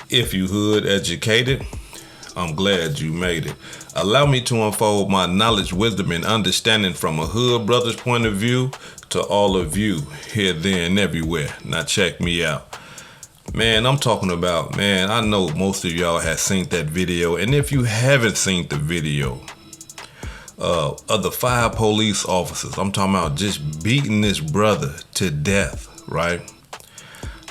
If you hood educated, I'm glad you made it. Allow me to unfold my knowledge, wisdom, and understanding from a hood brother's point of view to all of you here, there, and everywhere. Now check me out. Man, I'm talking about, I know most of y'all have seen that video, and if you haven't seen the video of the 5 police officers, I'm talking about just beating this brother to death, right?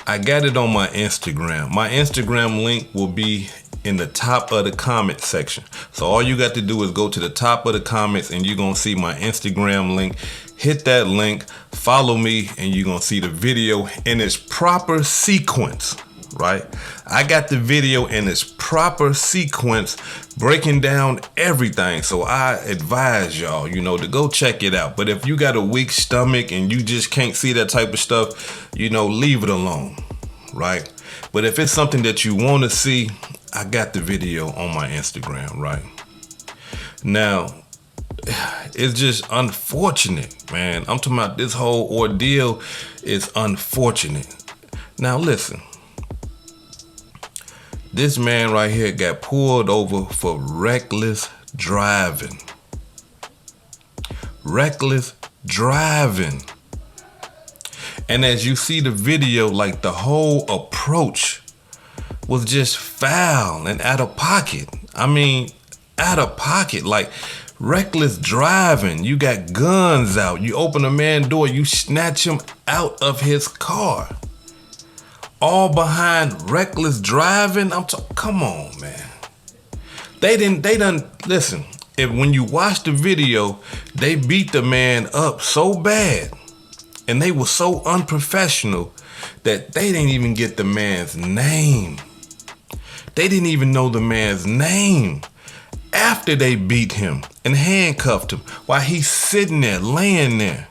I got it on my Instagram. My Instagram link will be in the top of the comment section. So all you got to do is go to the top of the comments and you're going to see my Instagram link. Hit that link, follow me, and you're going to see the video in its proper sequence, right? I got the video in its proper sequence, breaking down everything. So I advise y'all, to go check it out. But if you got a weak stomach and you just can't see that type of stuff, leave it alone, right? But if it's something that you want to see, I got the video on my Instagram, right? Now, it's just unfortunate, man. I'm talking about this whole ordeal is unfortunate. Now, listen. This man right here got pulled over for reckless driving. Reckless driving. And as you see the video, like the whole approach was just foul and out of pocket. I mean, out of pocket, like reckless driving. You got guns out. You open a man's door, you snatch him out of his car. All behind reckless driving. Come on, man. They done, listen, when you watch the video, they beat the man up so bad and they were so unprofessional that they didn't even get the man's name. They didn't even know the man's name after they beat him and handcuffed him while he's sitting there, laying there,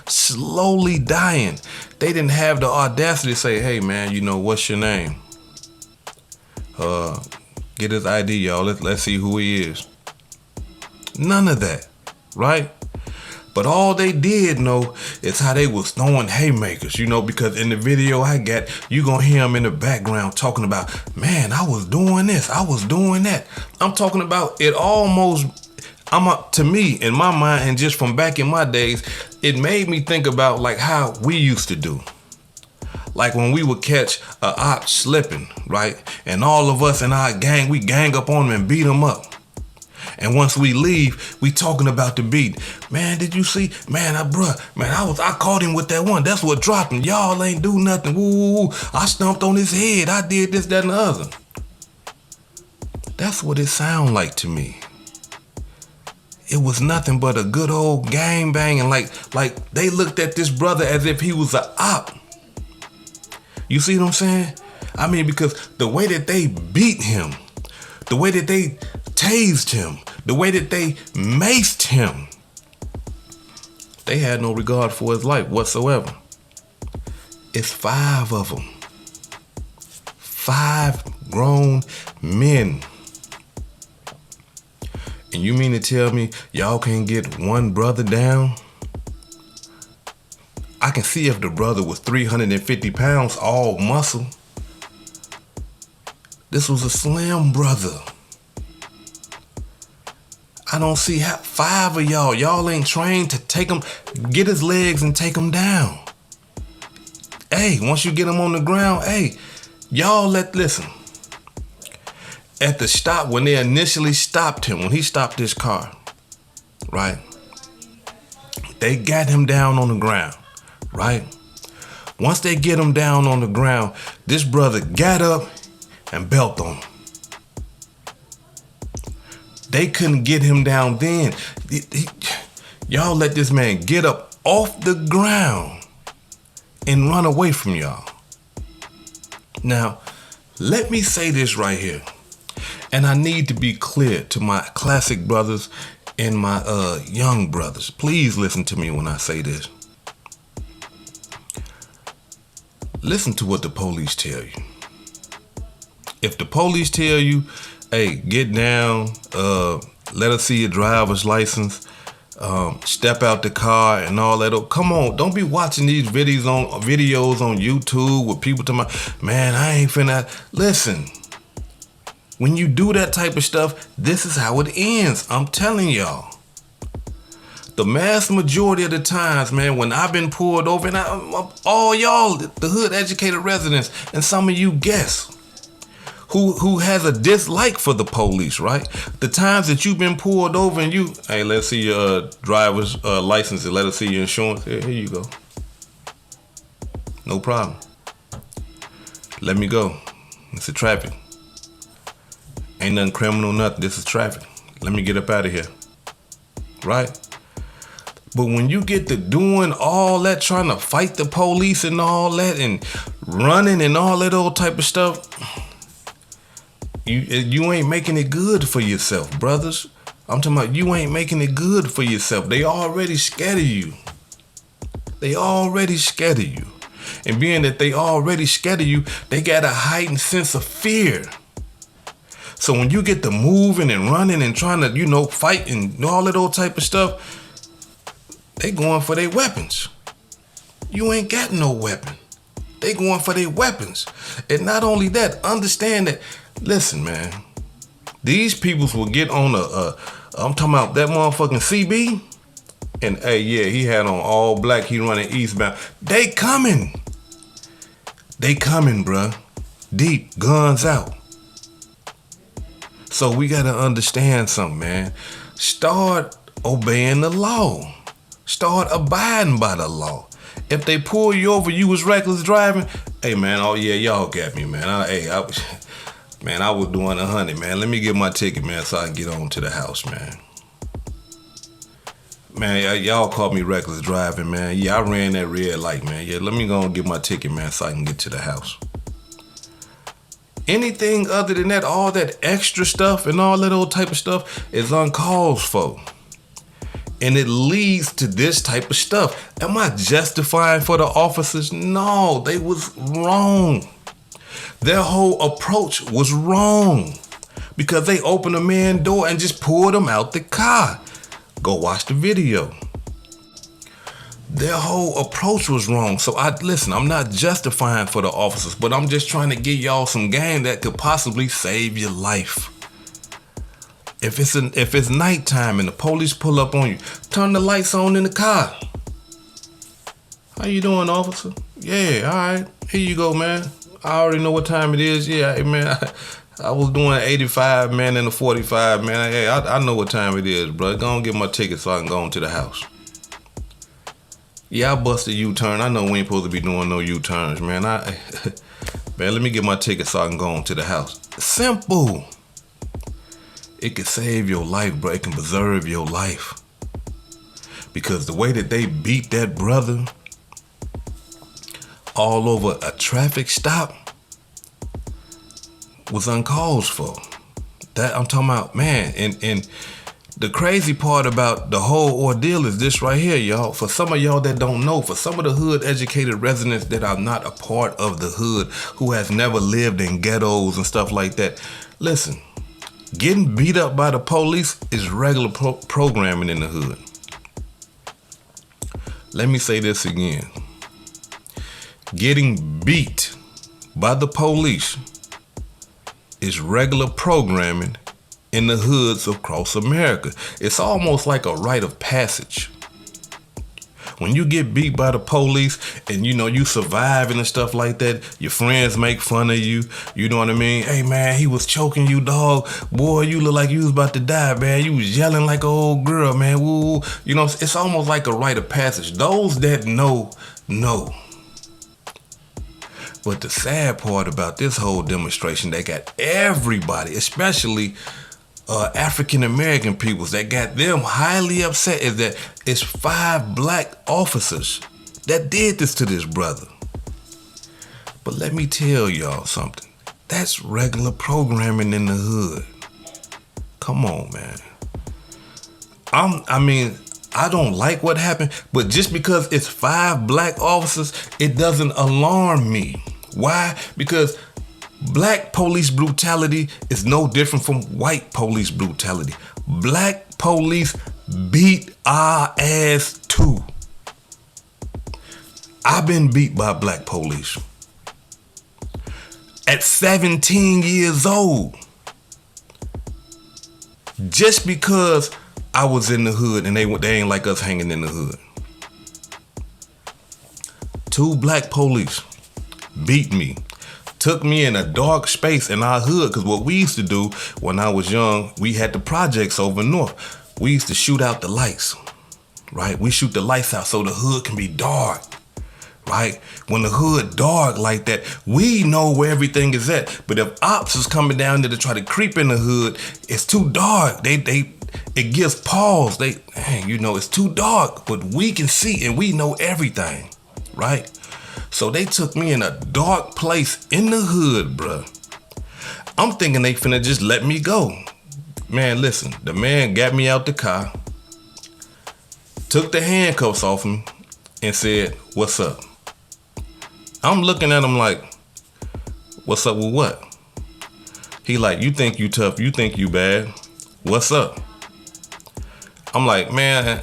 slowly dying. They didn't have the audacity to say, hey, man, what's your name? Get his ID, y'all. Let's see who he is. None of that, right? But all they did know is how they was throwing haymakers, because in the video I got, you gonna hear them in the background talking about, man, I was doing this, I was doing that. I'm talking about it almost, to me, in my mind, and just from back in my days, it made me think about like how we used to do. Like when we would catch a op slipping, right? And all of us in our gang, we gang up on them and beat them up. And once we leave, we talking about the beat. Man, did you see? Man, I caught him with that one. That's what dropped him. Y'all ain't do nothing. Woo. I stomped on his head. I did this, that, and the other. That's what it sound like to me. It was nothing but a good old gang banging. Like they looked at this brother as if he was a op. You see what I'm saying? I mean, because the way that they beat him, the way that they tased him, the way that they maced him, they had no regard for his life whatsoever. It's 5 of them. 5 grown men. And you mean to tell me y'all can't get one brother down? I can see if the brother was 350 pounds, all muscle. This was a slim brother. I don't see how 5 of y'all ain't trained to take him, get his legs and take him down. Hey, once you get him on the ground, hey, listen. At the stop, when they initially stopped him, when he stopped his car, right? They got him down on the ground, right? Once they get him down on the ground, this brother got up and belted on him. They couldn't get him down then. Y'all let this man get up off the ground and run away from y'all. Now, let me say this right here. And I need to be clear to my classic brothers and my young brothers. Please listen to me when I say this. Listen to what the police tell you. If the police tell you, hey, get down, let us see your driver's license, step out the car and all that. Come on, don't be watching these videos on YouTube with people talking about, man, I ain't finna. Listen, When you do that type of stuff, this is how it ends. I'm telling y'all. The mass majority of the times, man, when I've been pulled over, and all y'all, the hood educated residents, and some of you guests, who has a dislike for the police, right? The times that you've been pulled over and you, hey, let's see your driver's license and let us see your insurance. Here you go. No problem. Let me go. It's a traffic. Ain't nothing criminal, nothing. This is traffic. Let me get up out of here. Right? But when you get to doing all that, trying to fight the police and all that, and running and all that old type of stuff, you ain't making it good for yourself, brothers. I'm talking about you ain't making it good for yourself. They already scared of you. They already scared of you. And being that they already scared of you, they got a heightened sense of fear. So when you get to moving and running and trying to, fight and all that old type of stuff, they going for their weapons. You ain't got no weapon. They going for their weapons. And not only that, understand that, listen, man, these peoples will get on I'm talking about that motherfucking CB. And hey, yeah, he had on all black, he running eastbound. They coming, bruh. Deep, guns out. So we gotta understand something, man. Start obeying the law. Start abiding by the law. If they pull you over, you was reckless driving. Hey, man, oh yeah, y'all got me, man. I was doing 100, man. Let me get my ticket, man, so I can get on to the house, man. Man, y'all caught me reckless driving, man. Yeah, I ran that red light, man. Yeah, let me go and get my ticket, man, so I can get to the house. Anything other than that, all that extra stuff and all that old type of stuff is uncalled for. And it leads to this type of stuff. Am I justifying for the officers? No, they was wrong. Their whole approach was wrong because they opened a man's door and just pulled him out the car. Go watch the video. Their whole approach was wrong. So I'm not justifying for the officers, but I'm just trying to give y'all some game that could possibly save your life. If it's nighttime and the police pull up on you, turn the lights on in the car. How you doing, officer? Yeah, all right. Here you go, man. I already know what time it is. Yeah, hey, man, I was doing 85, man, and a 45, man. Hey, I know what time it is, bro. Go and get my ticket so I can go on to the house. Yeah, I busted U-turn. I know we ain't supposed to be doing no U-turns, man. Man, let me get my ticket so I can go on to the house. Simple. It can save your life, bro. It can preserve your life. Because the way that they beat that brother all over a traffic stop was uncalled for. That I'm talking about, man. And the crazy part about the whole ordeal is this right here, y'all. For some of y'all that don't know, for some of the hood educated residents that are not a part of the hood, who has never lived in ghettos and stuff like that, listen. Getting beat up by the police is regular programming in the hood. Let me say this again. Getting beat by the police is regular programming in the hoods across America. It's almost like a rite of passage. When you get beat by the police and you surviving and stuff like that, your friends make fun of you. You know what I mean? Hey man, he was choking you, dog. Boy, you look like you was about to die, man. You was yelling like an old girl, man. Woo. It's almost like a rite of passage. Those that know. But the sad part about this whole demonstration, they got everybody, especially African American peoples, that got them highly upset, is that it's 5 black officers that did this to this brother. But let me tell y'all something. That's regular programming in the hood. Come on, man. I don't like what happened, but just because it's 5 black officers, it doesn't alarm me. Why? Because black police brutality is no different from white police brutality. Black police beat our ass too. I've been beat by black police. At 17 years old, Just because I was in the hood and they ain't like us hanging in the hood. 2 black police beat me. Took me in a dark space in our hood, because what we used to do when I was young, we had the projects over north. We used to shoot out the lights, right? We shoot the lights out so the hood can be dark, right? When the hood dark like that, we know where everything is at. But if ops is coming down there to try to creep in the hood, it's too dark. It gives pause. It's too dark, but we can see and we know everything, right? So they took me in a dark place in the hood, bruh. I'm thinking they finna just let me go. Man, listen, the man got me out the car, took the handcuffs off me, and said, "What's up?" I'm looking at him like, "What's up with what?" He like, "You think you tough, you think you bad. What's up?" I'm like, man,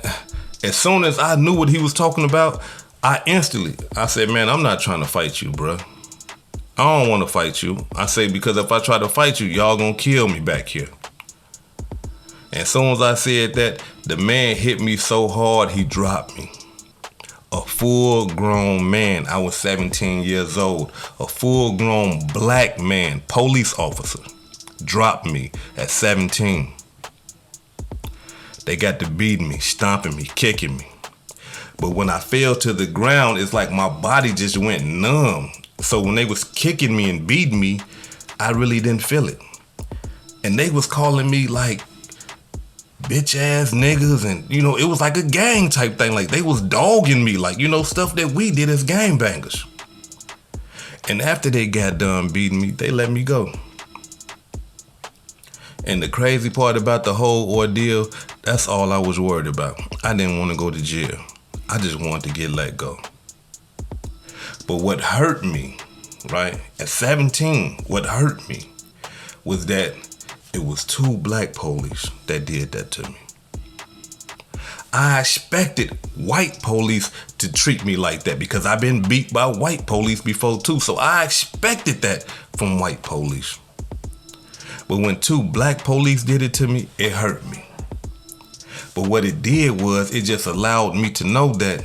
as soon as I knew what he was talking about, I said, "Man, I'm not trying to fight you, bruh. I don't want to fight you." I say, because if I try to fight you, y'all gonna kill me back here. And as soon as I said that, the man hit me so hard, he dropped me. A full-grown man. I was 17 years old. A full-grown black man, police officer, dropped me at 17. They got to beating me, stomping me, kicking me. But when I fell to the ground, it's like my body just went numb. So when they was kicking me and beating me, I really didn't feel it. And they was calling me like bitch ass niggas, and it was like a gang type thing. Like they was dogging me, like, stuff that we did as gangbangers. And after they got done beating me, they let me go. And the crazy part about the whole ordeal, that's all I was worried about. I didn't want to go to jail. I just wanted to get let go. But what hurt me, right, at 17, what hurt me was that it was 2 black police that did that to me. I expected white police to treat me like that because I've been beat by white police before too. So I expected that from white police. But when 2 black police did it to me, it hurt me. But what it did was it just allowed me to know that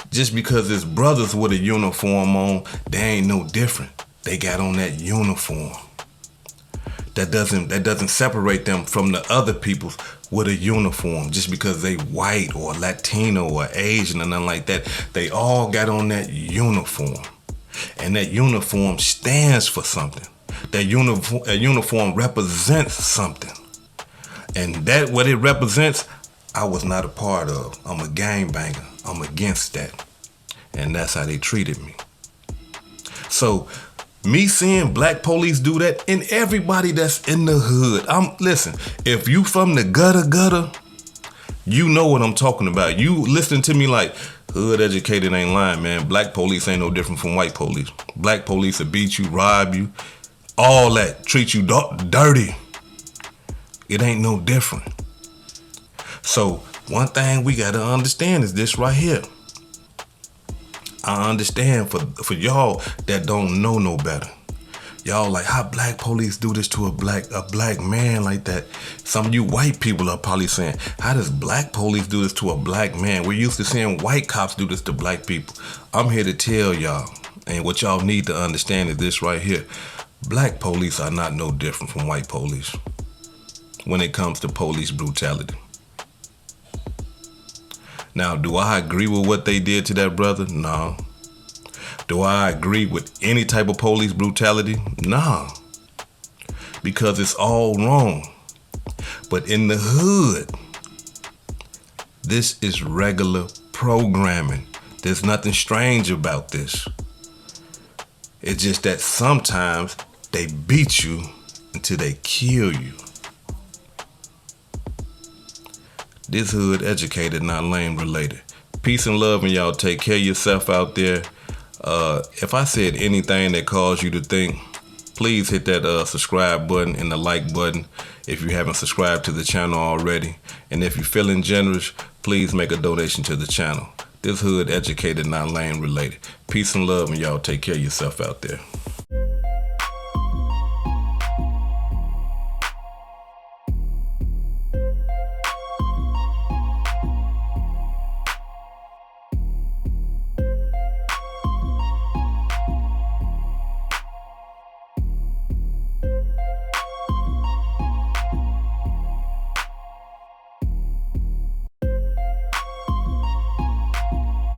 just because it's brothers with a uniform on, they ain't no different. They got on that uniform. That doesn't separate them from the other peoples with a uniform just because they white or Latino or Asian or nothing like that. They all got on that uniform. And that uniform stands for something. That uniform represents something. And that what it represents, I was not a part of. I'm a gangbanger. I'm against that. And that's how they treated me. So me seeing black police do that, and everybody that's in the hood, listen, if you from the gutter, you know what I'm talking about. You listen to me like, hood educated ain't lying, man. Black police ain't no different from white police. Black police will beat you, rob you, all that, treat you dirty. It ain't no different. So one thing we gotta understand is this right here. I understand for y'all that don't know no better. Y'all like, how black police do this to a black man like that? Some of you white people are probably saying, how does black police do this to a black man? We're used to seeing white cops do this to black people. I'm here to tell y'all, and what y'all need to understand is this right here. Black police are not no different from white police when it comes to police brutality. Now, do I agree with what they did to that brother? No. Do I agree with any type of police brutality? No. Because it's all wrong. But in the hood, this is regular programming. There's nothing strange about this. It's just that sometimes they beat you until they kill you. This hood educated, not lame related. Peace and love, and y'all take care of yourself out there. If I said anything that caused you to think, please hit that subscribe button and the like button if you haven't subscribed to the channel already. And if you're feeling generous, please make a donation to the channel. This hood educated, not lame related. Peace and love, and y'all take care of yourself out there.